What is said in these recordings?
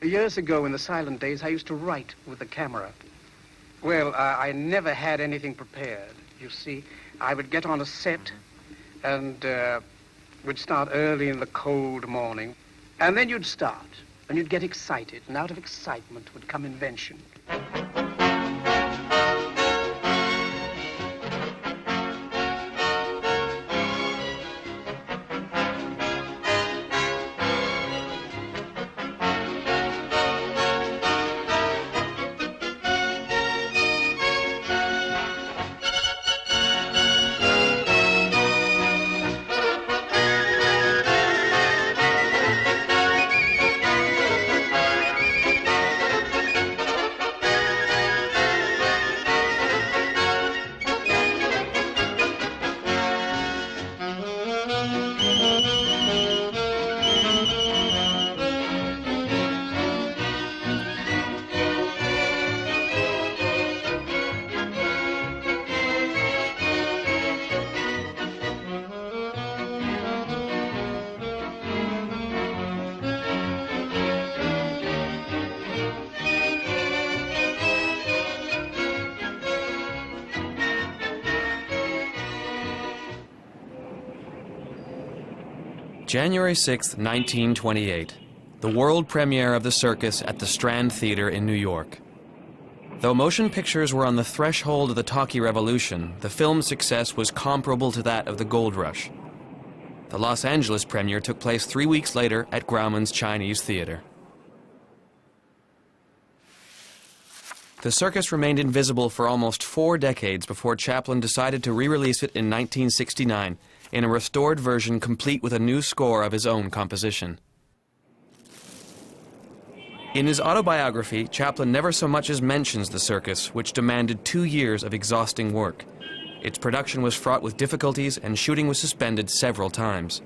Years ago, in the silent days, I used to write with the camera. Well, I never had anything prepared, you see. I would get on a set and would start early in the cold morning. And then you'd start, and you'd get excited, and out of excitement would come invention. January 6, 1928, the world premiere of the Circus at the Strand Theatre in New York. Though motion pictures were on the threshold of the talkie revolution, the film's success was comparable to that of the Gold Rush. The Los Angeles premiere took place 3 weeks later at Grauman's Chinese Theatre. The Circus remained invisible for almost 4 decades before Chaplin decided to re-release it in 1969 in a restored version complete with a new score of his own composition. In his autobiography, Chaplin never so much as mentions the Circus, which demanded 2 years of exhausting work. Its production was fraught with difficulties and shooting was suspended several times.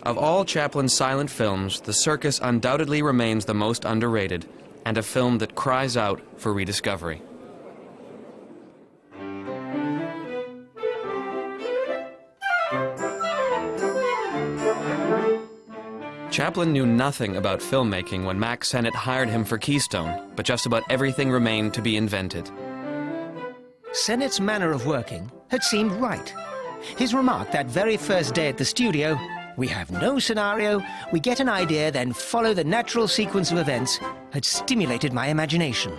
Of all Chaplin's silent films, the Circus undoubtedly remains the most underrated, and a film that cries out for rediscovery. Chaplin knew nothing about filmmaking when Max Sennett hired him for Keystone, but just about everything remained to be invented. Sennett's manner of working had seemed right. His remark that very first day at the studio, "We have no scenario, we get an idea, then follow the natural sequence of events," had stimulated my imagination.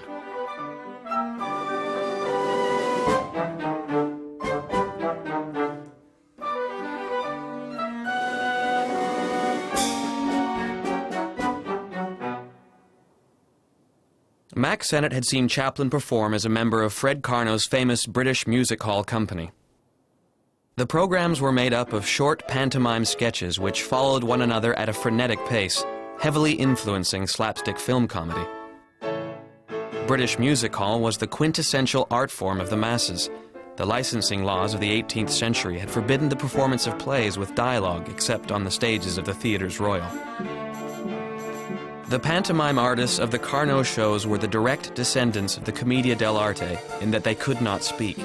Max Sennett had seen Chaplin perform as a member of Fred Karno's famous British Music Hall Company. The programs were made up of short pantomime sketches which followed one another at a frenetic pace, heavily influencing slapstick film comedy. British Music Hall was the quintessential art form of the masses. The licensing laws of the 18th century had forbidden the performance of plays with dialogue except on the stages of the Theatres Royal. The pantomime artists of the Carnot shows were the direct descendants of the Commedia dell'arte in that they could not speak.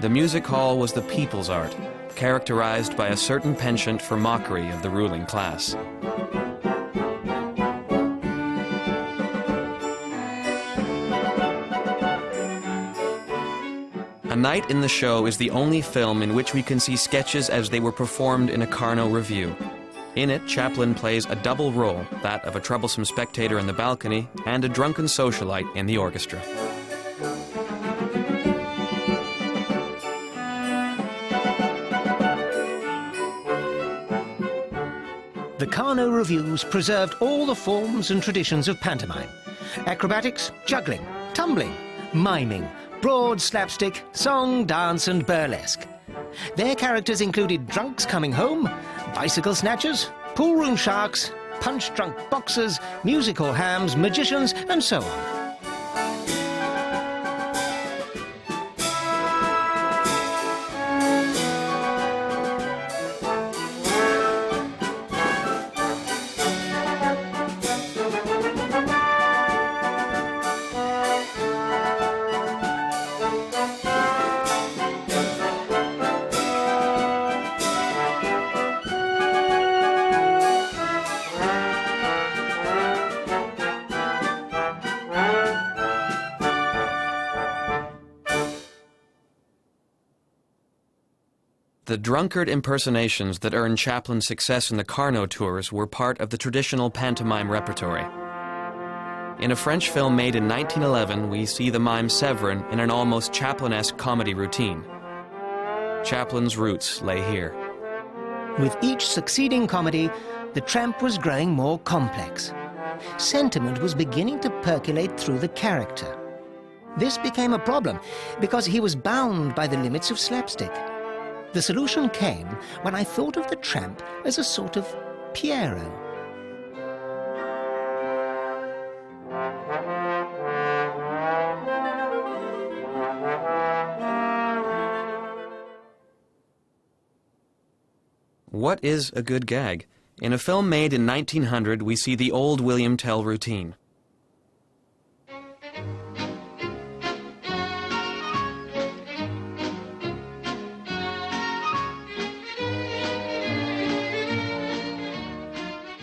The music hall was the people's art, characterized by a certain penchant for mockery of the ruling class. A Night in the Show is the only film in which we can see sketches as they were performed in a Carnot revue. In it, Chaplin plays a double role, that of a troublesome spectator in the balcony and a drunken socialite in the orchestra. The Carnot revues preserved all the forms and traditions of pantomime. Acrobatics, juggling, tumbling, miming, broad slapstick, song, dance and burlesque. Their characters included drunks coming home, bicycle snatchers, pool room sharks, punch-drunk boxers, music hall hams, magicians and so on. The drunkard impersonations that earned Chaplin success in the Carnot tours were part of the traditional pantomime repertory. In a French film made in 1911, we see the mime Severin in an almost Chaplin-esque comedy routine. Chaplin's roots lay here. With each succeeding comedy, the Tramp was growing more complex. Sentiment was beginning to percolate through the character. This became a problem because he was bound by the limits of slapstick. The solution came when I thought of the Tramp as a sort of Pierrot. What is a good gag? In a film made in 1900, we see the old William Tell routine.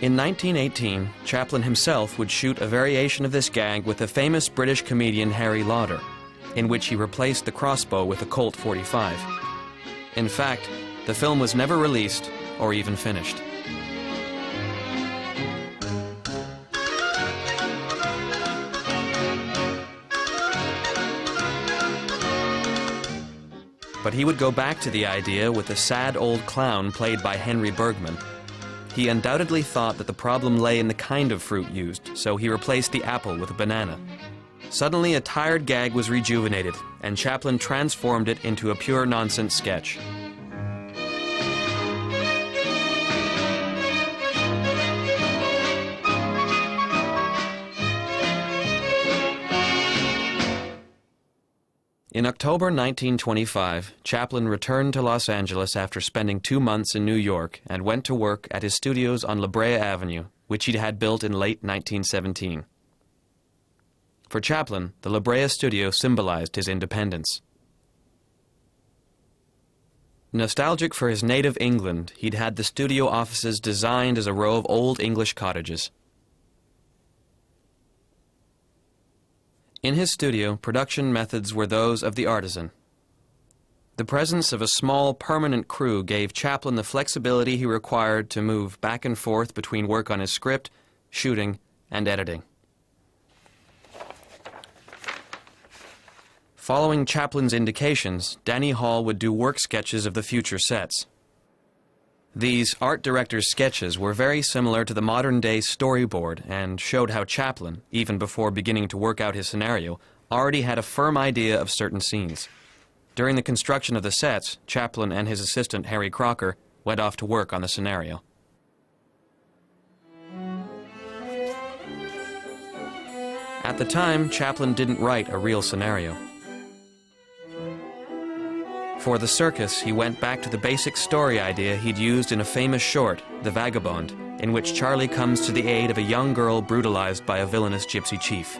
In 1918, Chaplin himself would shoot a variation of this gag with the famous British comedian Harry Lauder, in which he replaced the crossbow with a Colt 45. In fact, the film was never released or even finished. But he would go back to the idea with the sad old clown played by Henry Bergman. He undoubtedly thought that the problem lay in the kind of fruit used, so he replaced the apple with a banana. Suddenly, a tired gag was rejuvenated, and Chaplin transformed it into a pure nonsense sketch. In October 1925, Chaplin returned to Los Angeles after spending 2 months in New York and went to work at his studios on La Brea Avenue, which he had built in late 1917. For Chaplin, the La Brea studio symbolized his independence. Nostalgic for his native England, he'd had the studio offices designed as a row of old English cottages. In his studio, production methods were those of the artisan. The presence of a small, permanent crew gave Chaplin the flexibility he required to move back and forth between work on his script, shooting, and editing. Following Chaplin's indications, Danny Hall would do work sketches of the future sets. These art director's sketches were very similar to the modern-day storyboard and showed how Chaplin, even before beginning to work out his scenario, already had a firm idea of certain scenes. During the construction of the sets, Chaplin and his assistant Harry Crocker went off to work on the scenario. At the time, Chaplin didn't write a real scenario. For the Circus, he went back to the basic story idea he'd used in a famous short, The Vagabond, in which Charlie comes to the aid of a young girl brutalized by a villainous gypsy chief.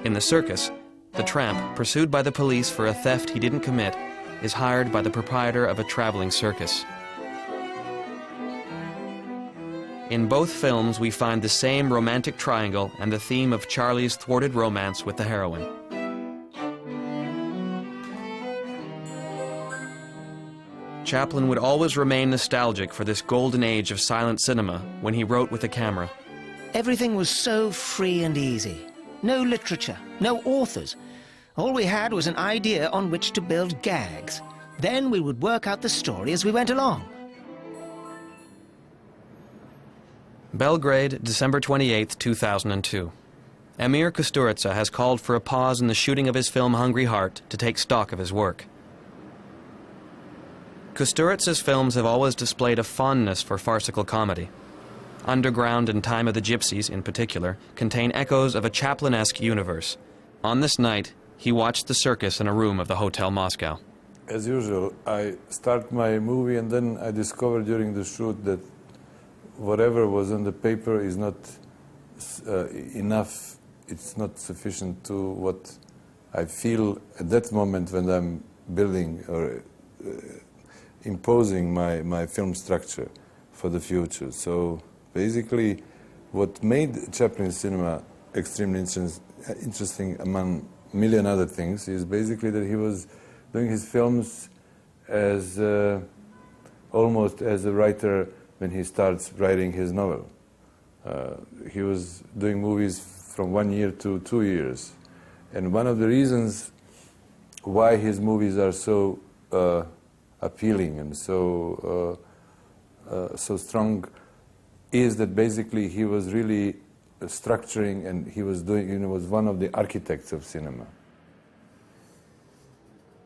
In the Circus, the Tramp, pursued by the police for a theft he didn't commit, is hired by the proprietor of a traveling circus. In both films, we find the same romantic triangle and the theme of Charlie's thwarted romance with the heroine. Chaplin would always remain nostalgic for this golden age of silent cinema when he wrote with a camera. Everything was so free and easy. No literature, no authors. All we had was an idea on which to build gags. Then we would work out the story as we went along. Belgrade, December 28, 2002. Emir Kusturica has called for a pause in the shooting of his film Hungry Heart to take stock of his work. Kusturica's films have always displayed a fondness for farcical comedy. Underground and Time of the Gypsies, in particular, contain echoes of a Chaplin-esque universe. On this night, he watched the Circus in a room of the Hotel Moscow. As usual, I start my movie and then I discover during the shoot that whatever was on the paper is not enough, it's not sufficient to what I feel at that moment when I'm building or imposing my film structure for the future. So basically, what made Chaplin cinema extremely interesting among a million other things is basically that he was doing his films as almost as a writer when he starts writing his novel. He was doing movies from 1 year to 2 years. And one of the reasons why his movies are so appealing and so strong is that basically he was really structuring, and he was doing, was one of the architects of cinema.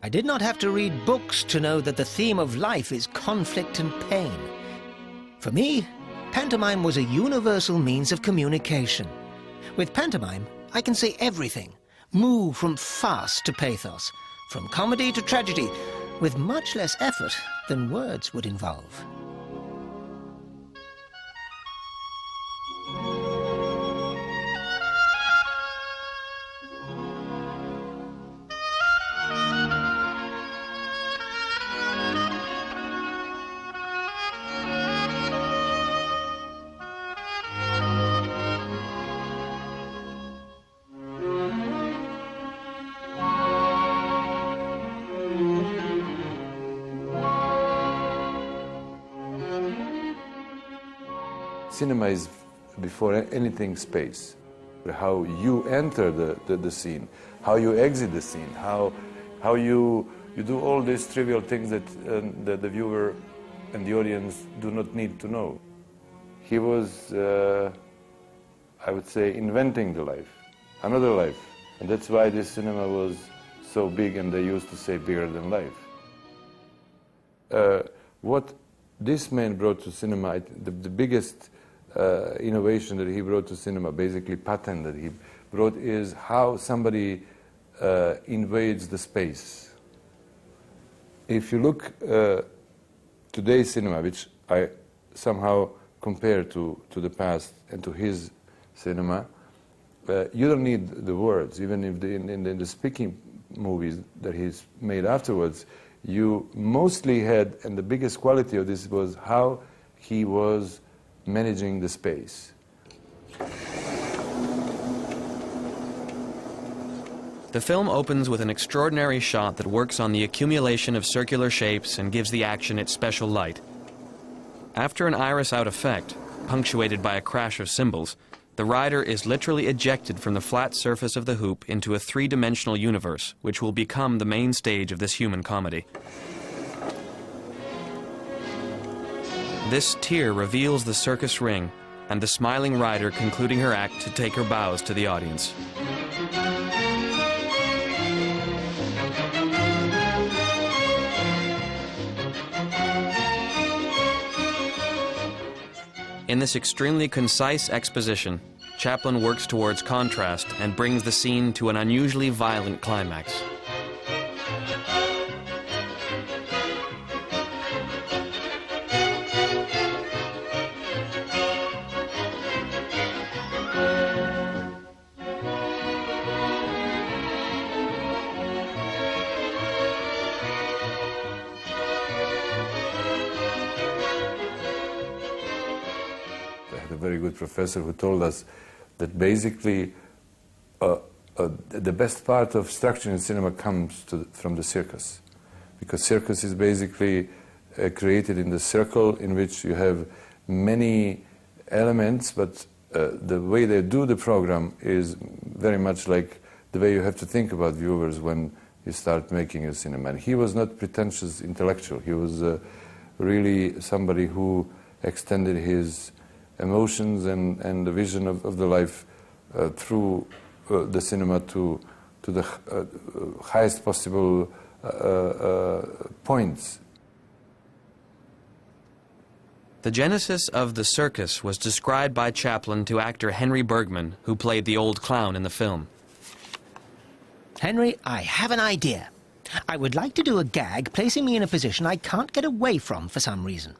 I did not have to read books to know that the theme of life is conflict and pain. For me, pantomime was a universal means of communication. With pantomime, I can say everything, move from farce to pathos, from comedy to tragedy, with much less effort than words would involve. Cinema is, before anything, space. How you enter the scene, how you exit the scene, how you do all these trivial things that the viewer and the audience do not need to know. He was, I would say, inventing the life, another life. And that's why this cinema was so big, and they used to say bigger than life. What this man brought to cinema, the biggest innovation that he brought to cinema, basically patent that he brought, is how somebody invades the space. If you look today's cinema, which I somehow compare to the past and to his cinema, you don't need the words. Even if in the speaking movies that he's made afterwards, you mostly had, and the biggest quality of this was how he was managing the space. The film opens with an extraordinary shot that works on the accumulation of circular shapes and gives the action its special light. After an iris-out effect, punctuated by a crash of cymbals, the rider is literally ejected from the flat surface of the hoop into a three-dimensional universe, which will become the main stage of this human comedy. This tear reveals the circus ring and the smiling rider concluding her act to take her bows to the audience. In this extremely concise exposition, Chaplin works towards contrast and brings the scene to an unusually violent climax. Very good professor who told us that basically the best part of structure in cinema comes from the circus, because circus is basically created in the circle in which you have many elements, but the way they do the program is very much like the way you have to think about viewers when you start making a cinema. And he was not pretentious intellectual. He was really somebody who extended his emotions and the vision of the life through the cinema to the highest possible points. The genesis of the circus was described by Chaplin to actor Henry Bergman, who played the old clown in the film. Henry, I have an idea. I would like to do a gag placing me in a position I can't get away from for some reason.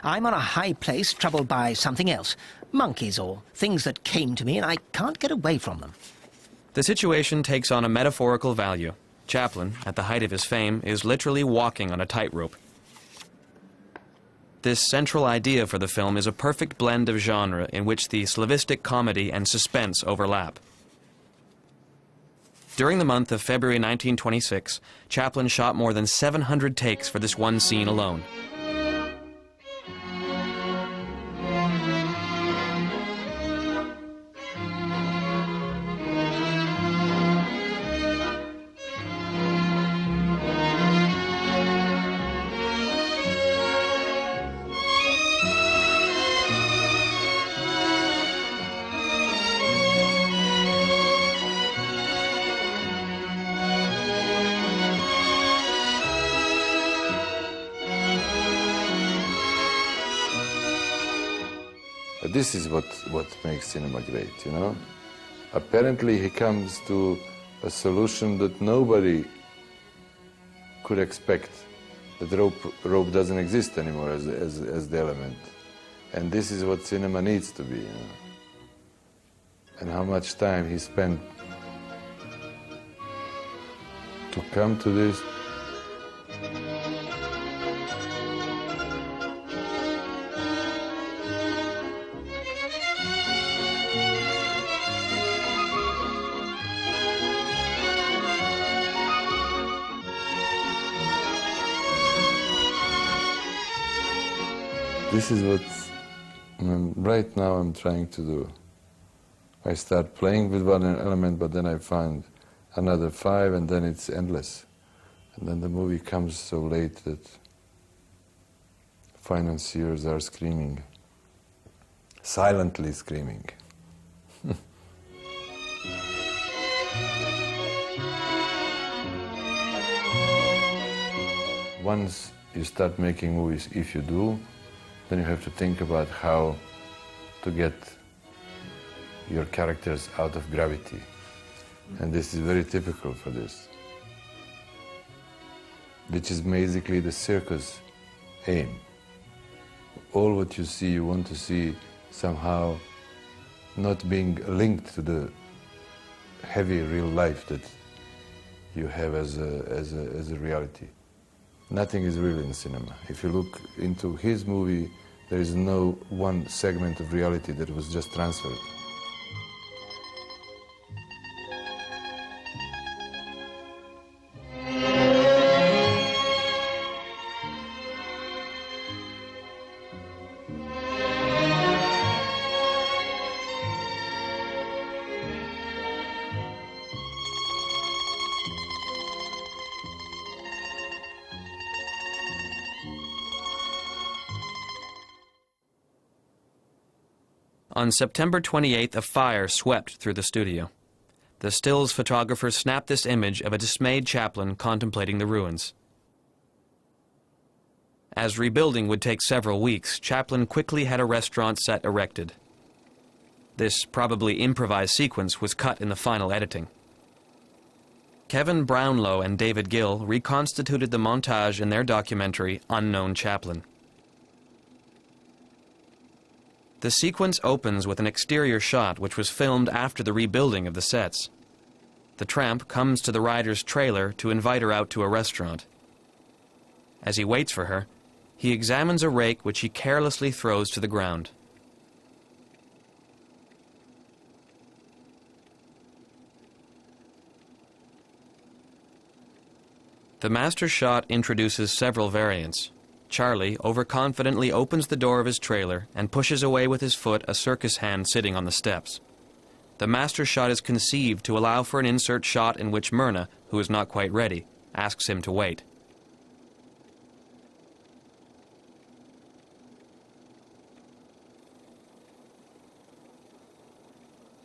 I'm on a high place troubled by something else, monkeys or things that came to me, and I can't get away from them. The situation takes on a metaphorical value. Chaplin, at the height of his fame, is literally walking on a tightrope. This central idea for the film is a perfect blend of genre in which the Slavistic comedy and suspense overlap. During the month of February 1926, Chaplin shot more than 700 takes for this one scene alone. this is what makes cinema great, you know? Apparently he comes to a solution that nobody could expect, that rope doesn't exist anymore as the element. And this is what cinema needs to be, you know? And how much time he spent to come to this. This is what right now I'm trying to do. I start playing with one element, but then I find another 5, and then it's endless. And then the movie comes so late that financiers are screaming, silently screaming. Once you start making movies, if you do, then you have to think about how to get your characters out of gravity. And this is very typical for this, which is basically the circus aim. All what you see, you want to see somehow not being linked to the heavy real life that you have as a reality. Nothing is real in cinema. If you look into his movie, there is no one segment of reality that was just transferred. On September 28th, a fire swept through the studio. The stills photographer snapped this image of a dismayed Chaplin contemplating the ruins. As rebuilding would take several weeks, Chaplin quickly had a restaurant set erected. This probably improvised sequence was cut in the final editing. Kevin Brownlow and David Gill reconstituted the montage in their documentary, Unknown Chaplin. The sequence opens with an exterior shot which was filmed after the rebuilding of the sets. The tramp comes to the rider's trailer to invite her out to a restaurant. As he waits for her, he examines a rake which he carelessly throws to the ground. The master shot introduces several variants. Charlie overconfidently opens the door of his trailer and pushes away with his foot a circus hand sitting on the steps. The master shot is conceived to allow for an insert shot in which Myrna, who is not quite ready, asks him to wait.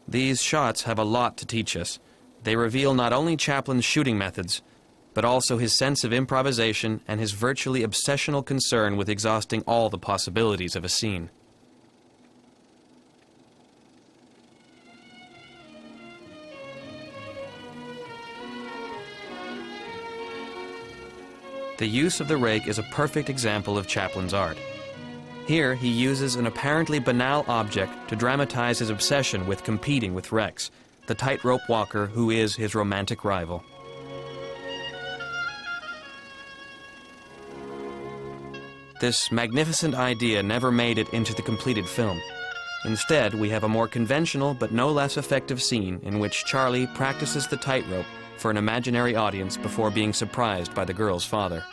These shots have a lot to teach us. They reveal not only Chaplin's shooting methods, but also his sense of improvisation and his virtually obsessional concern with exhausting all the possibilities of a scene. The use of the rake is a perfect example of Chaplin's art. Here, he uses an apparently banal object to dramatize his obsession with competing with Rex, the tightrope walker who is his romantic rival. This magnificent idea never made it into the completed film. Instead, we have a more conventional but no less effective scene in which Charlie practices the tightrope for an imaginary audience before being surprised by the girl's father.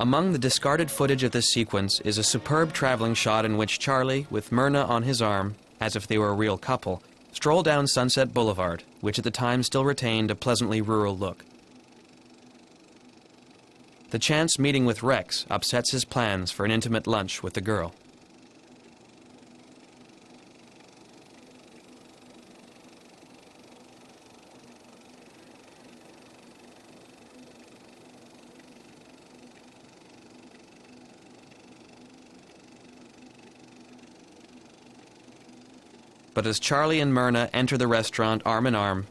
Among the discarded footage of this sequence is a superb traveling shot in which Charlie, with Myrna on his arm, as if they were a real couple, stroll down Sunset Boulevard, which at the time still retained a pleasantly rural look. The chance meeting with Rex upsets his plans for an intimate lunch with the girl. But as Charlie and Myrna enter the restaurant arm in arm,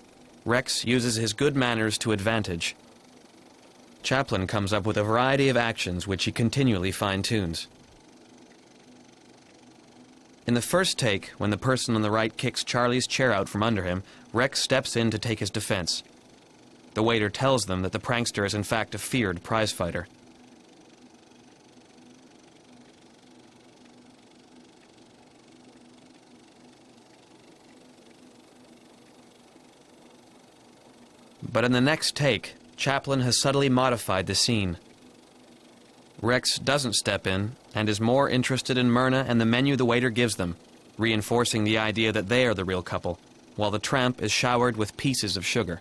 Rex uses his good manners to advantage. Chaplin comes up with a variety of actions which he continually fine-tunes. In the first take, when the person on the right kicks Charlie's chair out from under him, Rex steps in to take his defense. The waiter tells them that the prankster is in fact a feared prizefighter. But in the next take, Chaplin has subtly modified the scene. Rex doesn't step in and is more interested in Myrna and the menu the waiter gives them, reinforcing the idea that they are the real couple, while the tramp is showered with pieces of sugar.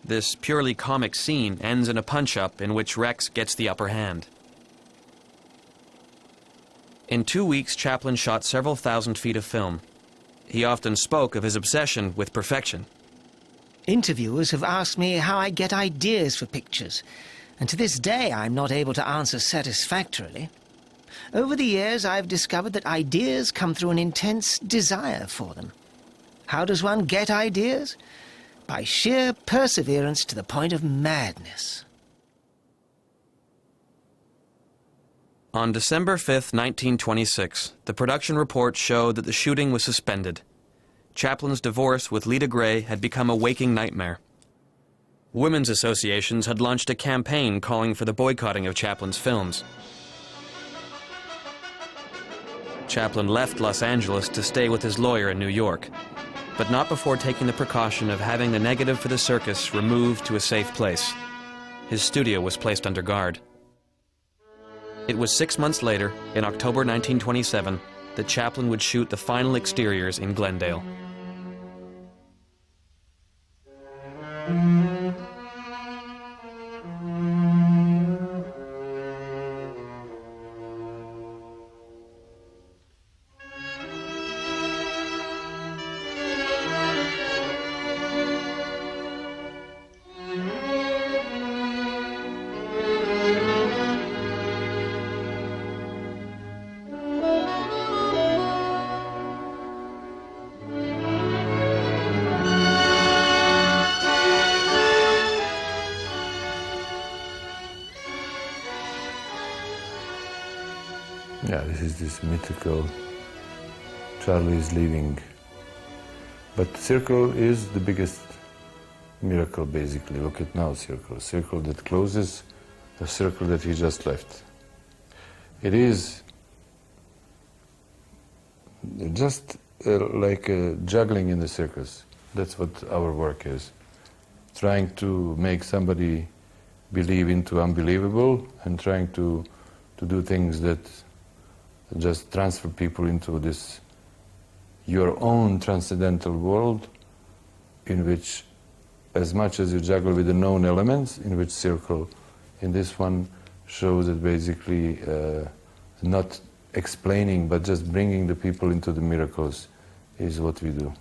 This purely comic scene ends in a punch-up in which Rex gets the upper hand. In 2 weeks, Chaplin shot several thousand feet of film. He often spoke of his obsession with perfection. Interviewers have asked me how I get ideas for pictures, and to this day I'm not able to answer satisfactorily. Over the years I've discovered that ideas come through an intense desire for them. How does one get ideas? By sheer perseverance to the point of madness. On December 5th, 1926, the production report showed that the shooting was suspended. Chaplin's divorce with Lita Gray had become a waking nightmare. Women's associations had launched a campaign calling for the boycotting of Chaplin's films. Chaplin left Los Angeles to stay with his lawyer in New York, but not before taking the precaution of having the negative for the circus removed to a safe place. His studio was placed under guard. It was 6 months later, in October 1927, that Chaplin would shoot the final exteriors in Glendale. Yeah, this is this mythical Charlie is leaving. But Circle is the biggest miracle, basically. Look at now, Circle. Circle that closes, the circle that he just left. It is just like juggling in the circus. That's what our work is. Trying to make somebody believe into unbelievable and trying to do things that just transfer people into this your own transcendental world, in which, as much as you juggle with the known elements, in which Circle in this one shows that basically not explaining but just bringing the people into the miracles is what we do.